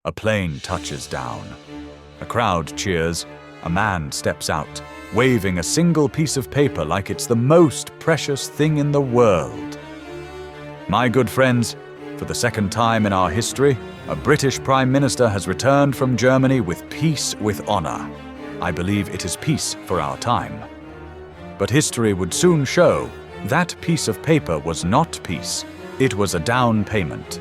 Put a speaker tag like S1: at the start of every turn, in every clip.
S1: A plane touches down. A crowd cheers. A man steps out, waving a single piece of paper like it's the most precious thing in the world. My good friends, for the second time in our history, a British Prime Minister has returned from Germany with peace with honor. I believe it is peace for our time. But history would soon show that piece of paper was not peace. It was a down payment.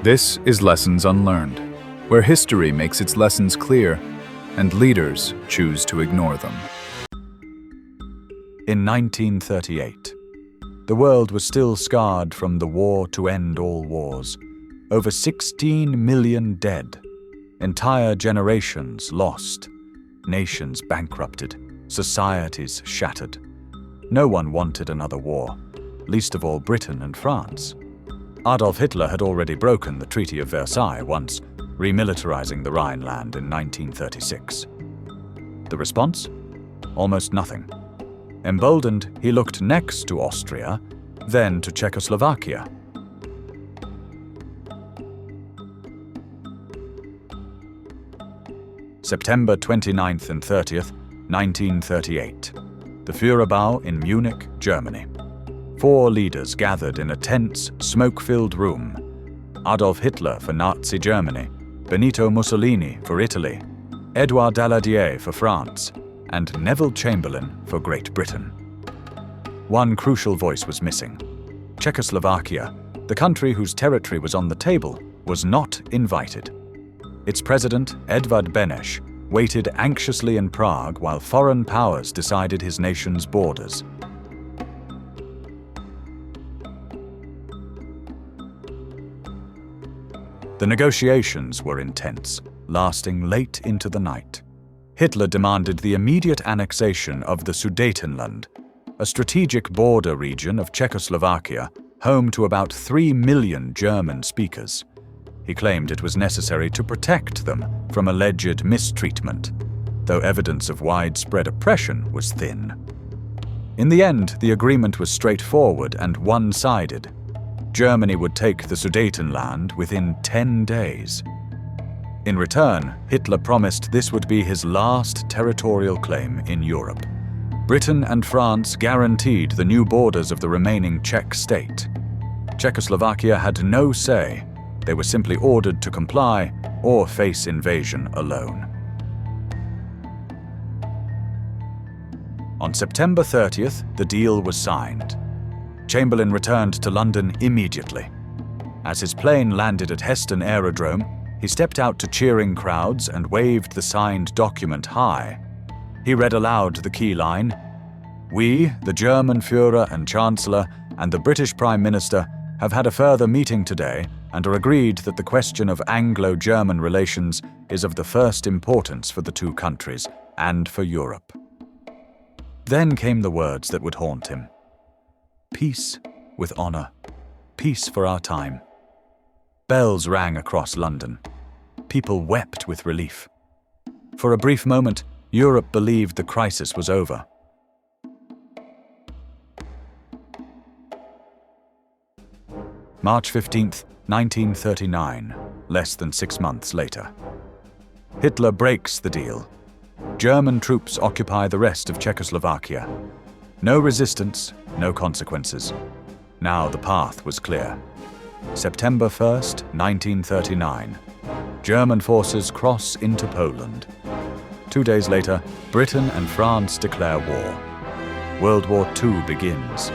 S2: This is Lessons Unlearned, where history makes its lessons clear and leaders choose to ignore them.
S1: In 1938, the world was still scarred from the war to end all wars. Over 16 million dead, entire generations lost, nations bankrupted, societies shattered. No one wanted another war, least of all Britain and France. Adolf Hitler had already broken the Treaty of Versailles once, remilitarizing the Rhineland in 1936. The response? Almost nothing. Emboldened, he looked next to Austria, then to Czechoslovakia. September 29th and 30th, 1938. The Führerbau in Munich, Germany. 4 leaders gathered in a tense, smoke-filled room. Adolf Hitler for Nazi Germany, Benito Mussolini for Italy, Édouard Daladier for France, and Neville Chamberlain for Great Britain. One crucial voice was missing. Czechoslovakia, the country whose territory was on the table, was not invited. Its president, Edvard Beneš, waited anxiously in Prague while foreign powers decided his nation's borders. The negotiations were intense, lasting late into the night. Hitler demanded the immediate annexation of the Sudetenland, a strategic border region of Czechoslovakia, home to about 3 million German speakers. He claimed it was necessary to protect them from alleged mistreatment, though evidence of widespread oppression was thin. In the end, the agreement was straightforward and one-sided. Germany would take the Sudetenland within 10 days. In return, Hitler promised this would be his last territorial claim in Europe. Britain and France guaranteed the new borders of the remaining Czech state. Czechoslovakia had no say. They were simply ordered to comply or face invasion alone. On September 30th, the deal was signed. Chamberlain returned to London immediately. As his plane landed at Heston Aerodrome, he stepped out to cheering crowds and waved the signed document high. He read aloud the key line, "We, the German Führer and Chancellor, and the British Prime Minister, have had a further meeting today and are agreed that the question of Anglo-German relations is of the first importance for the two countries and for Europe." Then came the words that would haunt him. Peace with honor. Peace for our time. Bells rang across London. People wept with relief. For a brief moment, Europe believed the crisis was over. March 15th, 1939, less than 6 months later. Hitler breaks the deal. German troops occupy the rest of Czechoslovakia. No resistance, no consequences. Now the path was clear. September 1st, 1939. German forces cross into Poland. 2 days later, Britain and France declare war. World War II begins.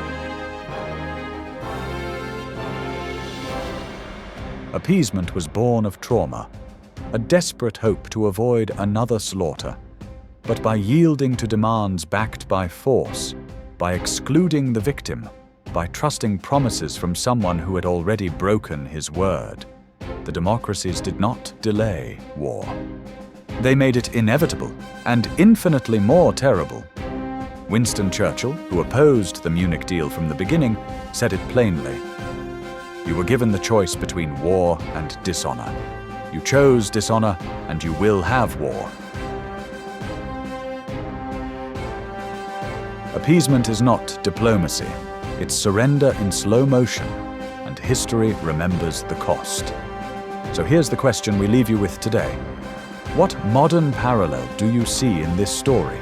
S1: Appeasement was born of trauma, a desperate hope to avoid another slaughter. But by yielding to demands backed by force, by excluding the victim, by trusting promises from someone who had already broken his word, the democracies did not delay war. They made it inevitable and infinitely more terrible. Winston Churchill, who opposed the Munich deal from the beginning, said it plainly. You were given the choice between war and dishonor. You chose dishonor, and you will have war. Appeasement is not diplomacy. It's surrender in slow motion, and history remembers the cost. So here's the question we leave you with today. What modern parallel do you see in this story?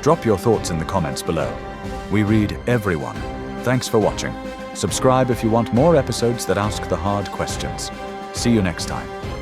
S1: Drop your thoughts in the comments below. We read everyone. Thanks for watching. Subscribe if you want more episodes that ask the hard questions. See you next time.